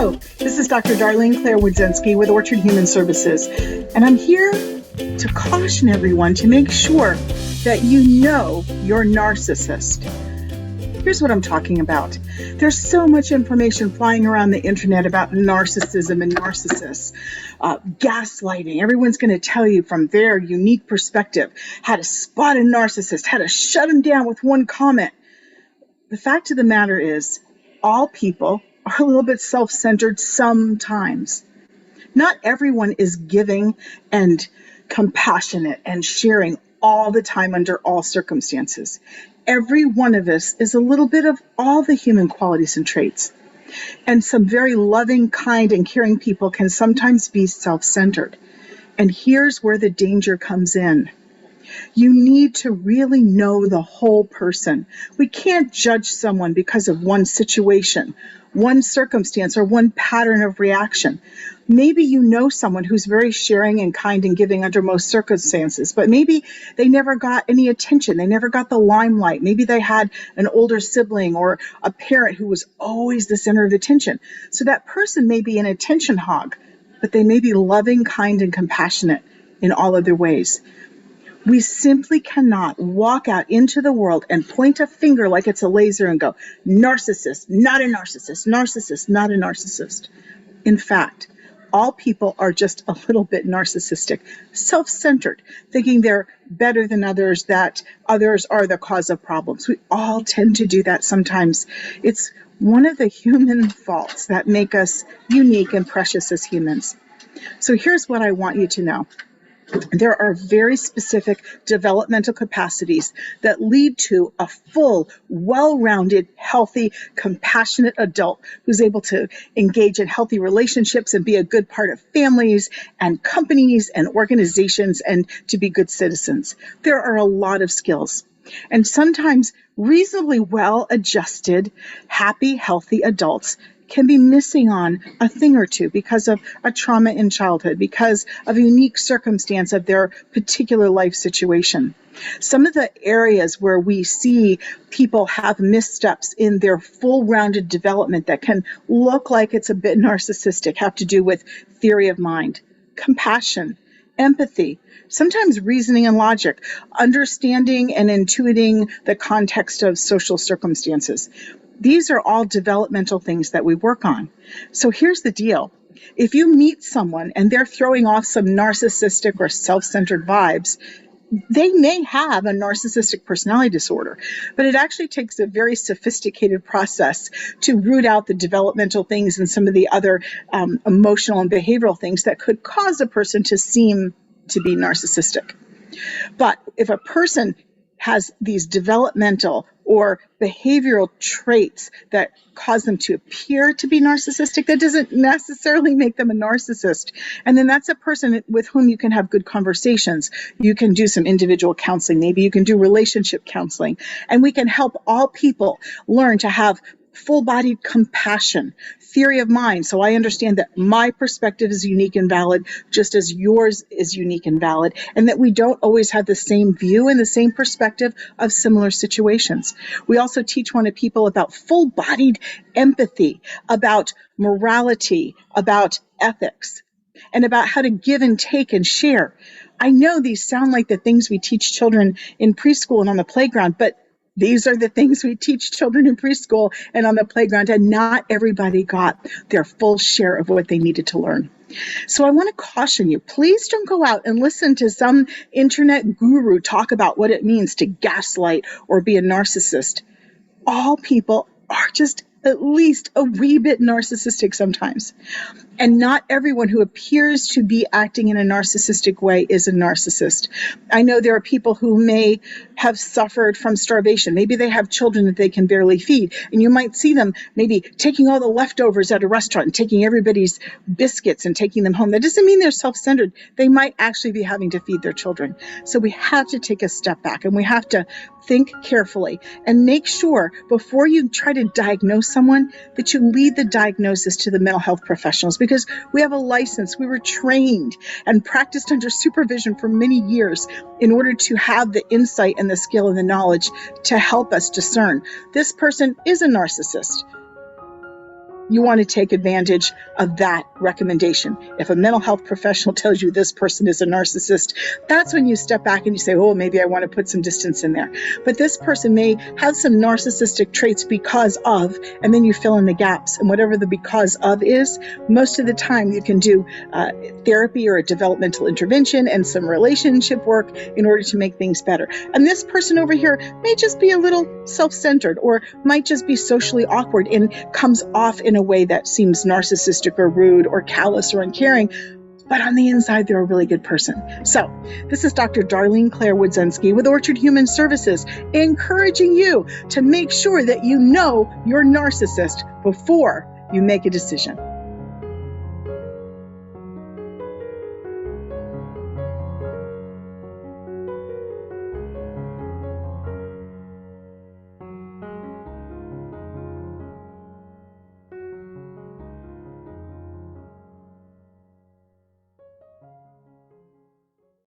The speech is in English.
Hello, this is Dr. Darleen Wodzenski with Orchard Human Services, and I'm here to caution everyone to make sure that you know your narcissist. Here's what I'm talking about. There's so much information flying around the internet about narcissism and narcissists, gaslighting. Everyone's going to tell you from their unique perspective how to spot a narcissist, how to shut them down with one comment. The fact of the matter is, all people are a little bit self-centered sometimes. Not everyone is giving and compassionate and sharing all the time under all circumstances. Every one of us is a little bit of all the human qualities and traits. And some very loving, kind, and caring people can sometimes be self-centered. And here's where the danger comes in. You need to really know the whole person. We can't judge someone because of one situation, one circumstance, or one pattern of reaction. Maybe you know someone who's very sharing and kind and giving under most circumstances, but maybe they never got any attention. They never got the limelight. Maybe they had an older sibling or a parent who was always the center of attention. So that person may be an attention hog, but they may be loving, kind, and compassionate in all other ways. We simply cannot walk out into the world and point a finger like it's a laser and go, narcissist, not a narcissist, narcissist, not a narcissist. In fact, all people are just a little bit narcissistic, self-centered, thinking they're better than others, that others are the cause of problems. We all tend to do that sometimes. It's one of the human faults that make us unique and precious as humans. So here's what I want you to know. There are very specific developmental capacities that lead to a full, well-rounded, healthy, compassionate adult who's able to engage in healthy relationships and be a good part of families and companies and organizations and to be good citizens. There are a lot of skills. And sometimes reasonably well-adjusted, happy, healthy adults can be missing on a thing or two because of a trauma in childhood, because of a unique circumstance of their particular life situation. Some of the areas where we see people have missteps in their full-rounded development that can look like it's a bit narcissistic have to do with theory of mind, compassion, empathy, sometimes reasoning and logic, understanding and intuiting the context of social circumstances. These are all developmental things that we work on. So here's the deal. If you meet someone and they're throwing off some narcissistic or self-centered vibes, they may have a narcissistic personality disorder, but it actually takes a very sophisticated process to root out the developmental things and some of the other emotional and behavioral things that could cause a person to seem to be narcissistic. But if a person has these developmental or behavioral traits that cause them to appear to be narcissistic, that doesn't necessarily make them a narcissist. And then that's a person with whom you can have good conversations. You can do some individual counseling. Maybe you can do relationship counseling. And we can help all people learn to have full-bodied compassion, theory of mind. So I understand that my perspective is unique and valid, just as yours is unique and valid, and that we don't always have the same view and the same perspective of similar situations. We also teach one of people about full-bodied empathy, about morality, about ethics, and about how to give and take and share. I know these sound like the things we teach children in preschool and on the playground, but these are the things we teach children in preschool and on the playground, and not everybody got their full share of what they needed to learn. So I want to caution you, please don't go out and listen to some internet guru talk about what it means to gaslight or be a narcissist. All people are just at least a wee bit narcissistic sometimes. And not everyone who appears to be acting in a narcissistic way is a narcissist. I know there are people who may have suffered from starvation. Maybe they have children that they can barely feed. And you might see them maybe taking all the leftovers at a restaurant and taking everybody's biscuits and taking them home. That doesn't mean they're self-centered. They might actually be having to feed their children. So we have to take a step back and we have to think carefully and make sure before you try to diagnose someone that you lead the diagnosis to the mental health professionals, because we have a license. We were trained and practiced under supervision for many years in order to have the insight and the skill and the knowledge to help us discern this person is a narcissist. you want to take advantage of that recommendation. If a mental health professional tells you this person is a narcissist, that's when you step back and you say, oh, maybe I want to put some distance in there. But this person may have some narcissistic traits because of, and then you fill in the gaps. And whatever the because of is, most of the time you can do therapy or a developmental intervention and some relationship work in order to make things better. And this person over here may just be a little self-centered or might just be socially awkward and comes off in a way that seems narcissistic or rude or callous or uncaring, but on the inside, they're a really good person. So this is Dr. Darleen Claire Wodzenski with Orchard Human Services, encouraging you to make sure that you know your narcissist before you make a decision.